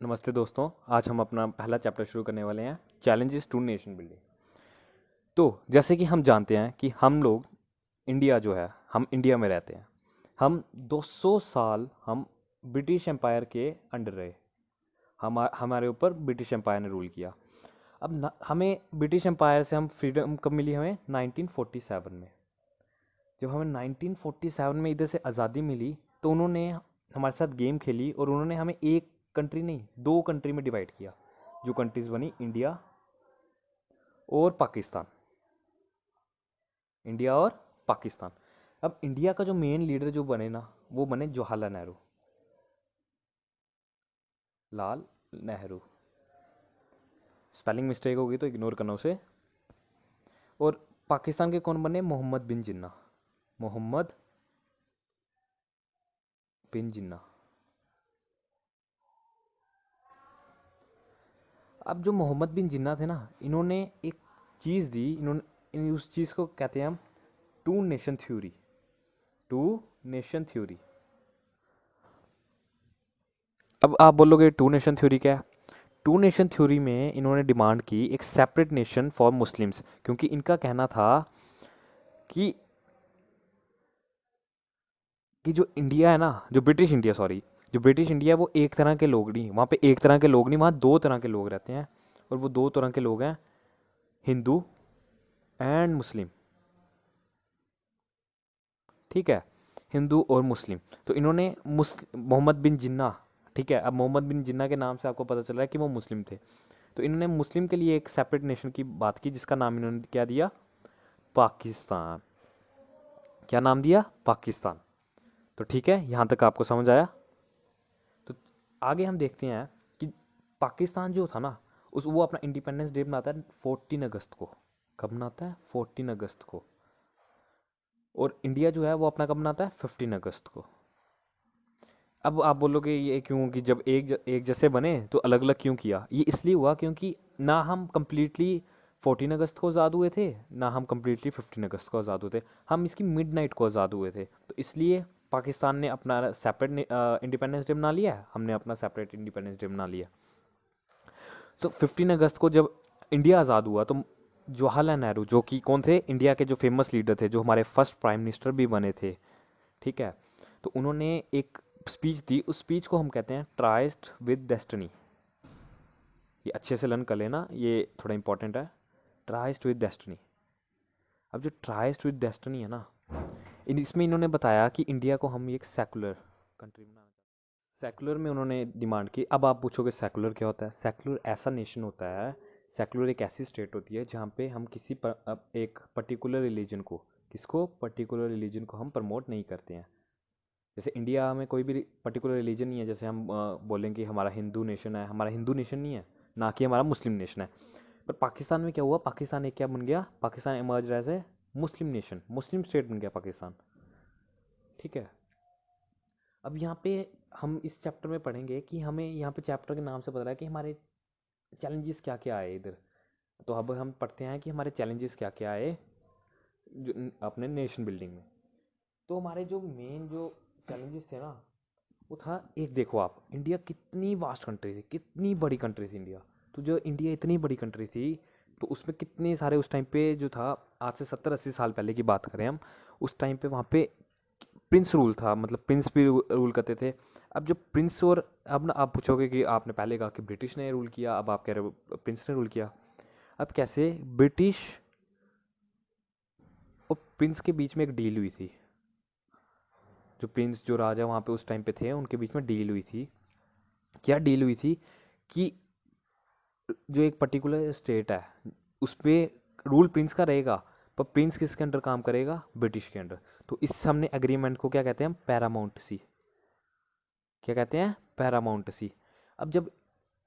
नमस्ते दोस्तों। आज हम अपना पहला चैप्टर शुरू करने वाले हैं, चैलेंजेस टू नेशन बिल्डिंग। तो जैसे कि हम जानते हैं कि हम लोग इंडिया जो है, हम इंडिया में रहते हैं। हम 200 साल हम ब्रिटिश एम्पायर के अंडर रहे। हमारे ऊपर ब्रिटिश एम्पायर ने रूल किया। अब हमें ब्रिटिश एम्पायर से हम फ्रीडम कब मिली? हमें 1947 में। जब हमें 1947 में इधर से आज़ादी मिली तो उन्होंने हमारे साथ गेम खेली और उन्होंने हमें एक कंट्री नहीं, दो कंट्री में डिवाइड किया। जो कंट्रीज बनी, इंडिया और पाकिस्तान। इंडिया और पाकिस्तान। अब इंडिया का जो मेन लीडर जो बने ना, वो बने जवाहरलाल नेहरू। लाल नेहरू। स्पेलिंग मिस्टेक होगी तो इग्नोर करना उसे। और पाकिस्तान के कौन बने? मोहम्मद बिन जिन्ना। मोहम्मद बिन जिन्ना। अब जो मोहम्मद बिन जिन्ना थे ना, इन्होंने एक चीज़ दी। उस चीज़ को कहते हैं हम two nation theory. Two nation theory. अब आप बोलोगे टू नेशन थ्योरी क्या है? टू नेशन थ्योरी में इन्होंने डिमांड की एक सेपरेट नेशन फॉर मुस्लिम्स, क्योंकि इनका कहना था कि जो इंडिया है ना, जो ब्रिटिश इंडिया, सॉरी, जो ब्रिटिश इंडिया है वो एक तरह के लोग नहीं, वहाँ पे एक तरह के लोग नहीं, वहाँ दो तरह के लोग रहते हैं। और वो दो तरह के लोग हैं, हिंदू एंड मुस्लिम। ठीक है, हिंदू और मुस्लिम। तो इन्होंने मोहम्मद बिन जिन्ना, ठीक है, अब मोहम्मद बिन जिन्ना के नाम से आपको पता चल रहा है कि वो मुस्लिम थे। तो इन्होंने मुस्लिम के लिए एक सेपरेट नेशन की बात की, जिसका नाम इन्होंने क्या दिया? पाकिस्तान। क्या नाम दिया? पाकिस्तान। तो ठीक है, यहाँ तक आपको समझ आया। तो आगे हम देखते हैं कि पाकिस्तान जो था ना, उस वो अपना इंडिपेंडेंस डे मनाता है 14 अगस्त को। कब मनाता है? 14 अगस्त को। और इंडिया जो है वो अपना कब मनाता है? 15 अगस्त को। अब आप बोलोगे ये क्यों, कि जब एक जैसे बने तो अलग अलग क्यों किया? ये इसलिए हुआ क्योंकि ना हम कम्प्लीटली 14 अगस्त को आज़ाद हुए थे, ना हम कम्प्लीटली 15 अगस्त को आज़ाद हुए थे। हम इसकी मिड नाइट को आज़ाद हुए थे। तो इसलिए पाकिस्तान ने अपना सेपरेट इंडिपेंडेंस डे मना लिया, हमने अपना सेपरेट इंडिपेंडेंस डे मना लिया। तो 15 अगस्त को जब इंडिया आज़ाद हुआ तो जवाहरलाल नेहरू, जो कि कौन थे? इंडिया के जो फेमस लीडर थे, जो हमारे फर्स्ट प्राइम मिनिस्टर भी बने थे, ठीक है, तो उन्होंने एक स्पीच दी। उस स्पीच को हम कहते हैं ट्राइस्ट विद डेस्टिनी। ये अच्छे से लर्न कर लेना, ये थोड़ा इंपॉर्टेंट है। Tryst with destiny. अब जो ट्राइस्ट विद डेस्टिनी है ना, इसमें इन्होंने बताया कि इंडिया को हम एक सेकुलर कंट्री बनाना चाहते हैं। सेकुलर में उन्होंने डिमांड की। अब आप पूछोगे सेकुलर क्या होता है? सेकुलर ऐसा नेशन होता है, सेकुलर एक ऐसी स्टेट होती है जहाँ पे हम किसी एक पर्टिकुलर रिलीजन को, किसको? पर्टिकुलर रिलीजन को हम प्रमोट नहीं करते हैं। जैसे इंडिया में कोई भी पर्टिकुलर रिलीजन नहीं है। जैसे हम बोलेंगे कि हमारा हिंदू नेशन है, हमारा हिंदू नेशन नहीं है, ना कि हमारा मुस्लिम नेशन है। पर पाकिस्तान में क्या हुआ? पाकिस्तान एक क्या बन गया? Pakistan emerge as a Muslim nation, Muslim state बन गया पाकिस्तान। ठीक है। अब यहाँ पे हम इस चैप्टर में पढ़ेंगे कि हमें यहाँ पे चैप्टर के नाम से पता है कि हमारे चैलेंजेस क्या क्या आए इधर। तो अब हम पढ़ते हैं कि हमारे चैलेंजेस क्या क्या आए जो अपने नेशन बिल्डिंग में। तो हमारे जो मेन जो चैलेंजेस थे ना, वो था, एक देखो आप, इंडिया कितनी वास्ट कंट्री थी, कितनी बड़ी कंट्री थी इंडिया। तो जो इंडिया इतनी बड़ी कंट्री थी, तो उसमें कितने सारे उस टाइम पे जो था, आज से 70-80 साल पहले की बात करें हम, उस टाइम पे वहाँ पे प्रिंस रूल था, मतलब प्रिंस भी रूल करते थे। अब जो प्रिंस, और अब ना आप पूछोगे कि आपने पहले कहा कि ब्रिटिश ने रूल किया, अब आप कह रहे हो प्रिंस ने रूल किया। अब कैसे? ब्रिटिश और प्रिंस के बीच में एक डील हुई थी। जो प्रिंस, जो राजा वहाँ पे उस टाइम पे थे, उनके बीच में डील हुई थी। क्या डील हुई थी? कि जो एक पर्टिकुलर स्टेट है, उस पर रूल प्रिंस का रहेगा, पर प्रिंस किसके अंडर काम करेगा? ब्रिटिश के अंडर। तो इस हमने एग्रीमेंट को क्या कहते हैं हम? पैरामाउंट सी। क्या कहते हैं? पैरामाउंट सी। अब जब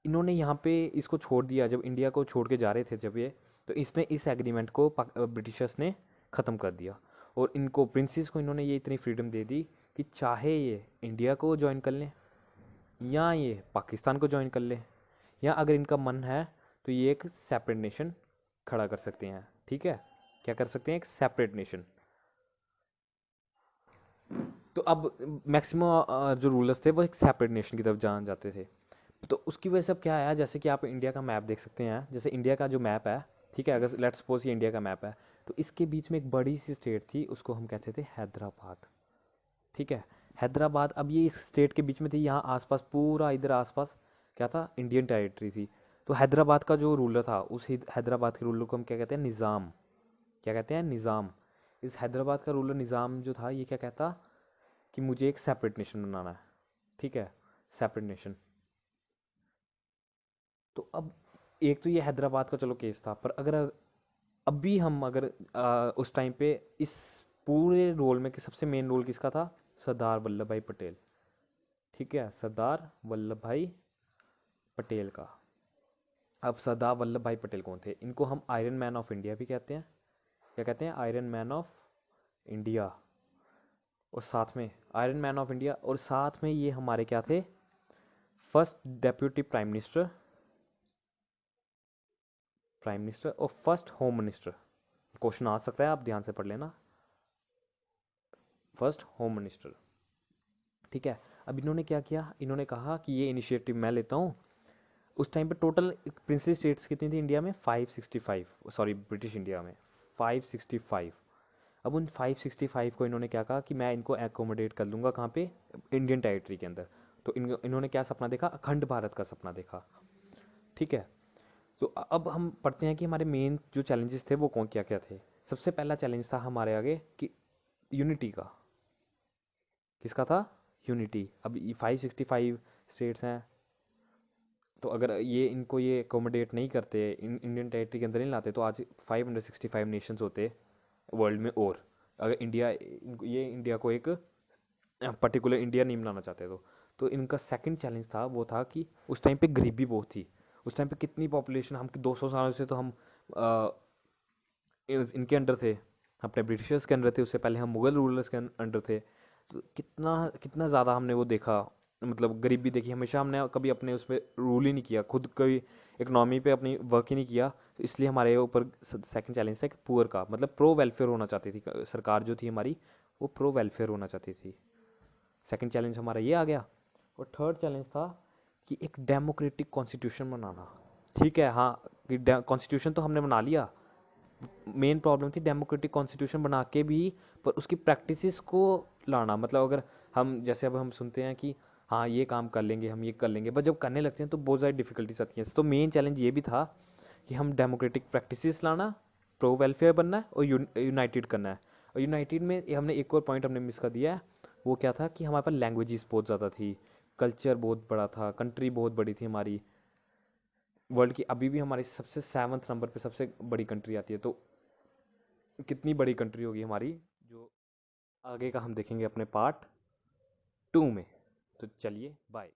इन्होंने यहाँ पे इसको छोड़ दिया, जब इंडिया को छोड़ के जा रहे थे जब ये, तो इसने इस एग्रीमेंट को ब्रिटिशर्स ने ख़त्म कर दिया। और इनको, प्रिंसेस को, इन्होंने ये इतनी फ्रीडम दे दी कि चाहे ये इंडिया को ज्वाइन कर लें, या ये पाकिस्तान को ज्वाइन कर लें, या अगर इनका मन है तो ये एक सेपरेट नेशन खड़ा कर सकते हैं। ठीक है, क्या कर सकते हैं? एक सेपरेट नेशन। तो अब मैक्सिमम जो रूलर्स थे वो एक सेपरेट नेशन की तरफ जान जाते थे। तो उसकी वजह से अब क्या आया, जैसे कि आप इंडिया का मैप देख सकते हैं, जैसे इंडिया का जो मैप है, ठीक है, अगर लेट्स सपोज ये इंडिया का मैप है, तो इसके बीच में एक बड़ी सी स्टेट थी, उसको हम कहते थे हैदराबाद। ठीक है, हैदराबाद, अब ये इस स्टेट के बीच में थी, यहाँ आसपास पूरा इधर आसपास क्या था, इंडियन टेरिटरी थी। तो हैदराबाद का जो रूलर था, उस हैदराबाद के रूलर को हम क्या कहते हैं, निज़ाम। क्या कहते हैं, निज़ाम। इस हैदराबाद का रूलर निज़ाम जो था, ये क्या कहता कि मुझे एक सेपरेट नेशन बनाना है। ठीक है, सेपरेट नेशन। तो अब एक तो ये हैदराबाद का चलो केस था, पर अगर अब भी हम अगर उस टाइम पे इस पूरे रोल में कि सबसे मेन रोल किसका था, सरदार वल्लभ भाई पटेल। ठीक है, सरदार वल्लभ भाई पटेल का। अब सरदार वल्लभ भाई पटेल कौन थे, इनको हम आयरन मैन ऑफ इंडिया भी कहते हैं। क्या कहते हैं, आयरन मैन ऑफ इंडिया। और साथ में आयरन मैन ऑफ इंडिया, और साथ में ये हमारे क्या थे, first deputy prime minister, prime minister और फर्स्ट होम मिनिस्टर। क्वेश्चन आ सकता है, आप ध्यान से पढ़ लेना, फर्स्ट होम मिनिस्टर। ठीक है, अब इन्होंने क्या किया, इन्होंने कहा कि ये इनिशिएटिव मैं लेता हूँ। उस टाइम पे टोटल प्रिंसली स्टेट्स कितनी थी इंडिया में, 565, सॉरी ब्रिटिश इंडिया में 565। अब उन 565 को इन्होंने क्या कहा कि मैं इनको एकोमोडेट कर लूँगा, कहाँ पे, इंडियन टेरिटरी के अंदर। तो इन्होंने क्या सपना देखा, अखंड भारत का सपना देखा। ठीक है, तो अब हम पढ़ते हैं कि हमारे मेन जो चैलेंजेस थे वो कौन क्या क्या थे। सबसे पहला चैलेंज था हमारे आगे कि यूनिटी का। किसका था, यूनिटी। अब 565 स्टेट्स हैं, तो अगर ये इनको ये अकोमोडेट नहीं करते, इंडियन टेरिटरी के अंदर नहीं लाते, तो आज 565 नेशंस होते वर्ल्ड में। और अगर इंडिया, ये इंडिया को एक पर्टिकुलर इंडिया नहीं बनाना चाहते, तो इनका सेकंड चैलेंज था, वो था कि उस टाइम पे गरीबी बहुत थी। उस टाइम पे कितनी पॉपुलेशन, हम 200 सालों से तो हम अ, इनके अंडर थे, अपने ब्रिटिशर्स के अंडर थे, उससे पहले हम मुगल रूलर्स के अंडर थे। तो कितना कितना ज़्यादा हमने वो देखा, मतलब गरीबी देखी। हमेशा हमने कभी अपने उस पर रूल ही नहीं किया, खुद कभी इकनॉमी पे अपनी वर्क ही नहीं किया। तो इसलिए हमारे ऊपर सेकंड चैलेंज था कि पुअर का, मतलब प्रो वेलफेयर होना चाहती थी सरकार जो थी हमारी, वो प्रो वेलफेयर होना चाहती थी। सेकंड चैलेंज हमारा ये आ गया। और थर्ड चैलेंज था कि एक डेमोक्रेटिक कॉन्स्टिट्यूशन बनाना। ठीक है, हाँ, कि कॉन्स्टिट्यूशन तो हमने बना लिया, मेन प्रॉब्लम थी डेमोक्रेटिक कॉन्स्टिट्यूशन बना के भी, पर उसकी प्रैक्टिसेस को लाना। मतलब अगर हम, जैसे अब हम सुनते हैं कि हाँ ये काम कर लेंगे, हम ये कर लेंगे, पर जब करने लगते हैं तो बहुत सारी डिफिकल्टीज आती हैं। तो मेन चैलेंज ये भी था कि हम डेमोक्रेटिक प्रैक्टिसेस लाना, प्रो वेलफेयर बनना है, और यूनाइटेड करना है। और यूनाइटेड में हमने एक और पॉइंट हमने मिस कर दिया है, वो क्या था कि हमारे पास लैंग्वेजेस बहुत ज़्यादा थी, कल्चर बहुत बड़ा था, कंट्री बहुत बड़ी थी हमारी। वर्ल्ड की अभी भी हमारी सबसे 7th नंबर पे सबसे बड़ी कंट्री आती है। तो कितनी बड़ी कंट्री होगी हमारी, जो आगे का हम देखेंगे अपने पार्ट 2 में। तो चलिए, बाय।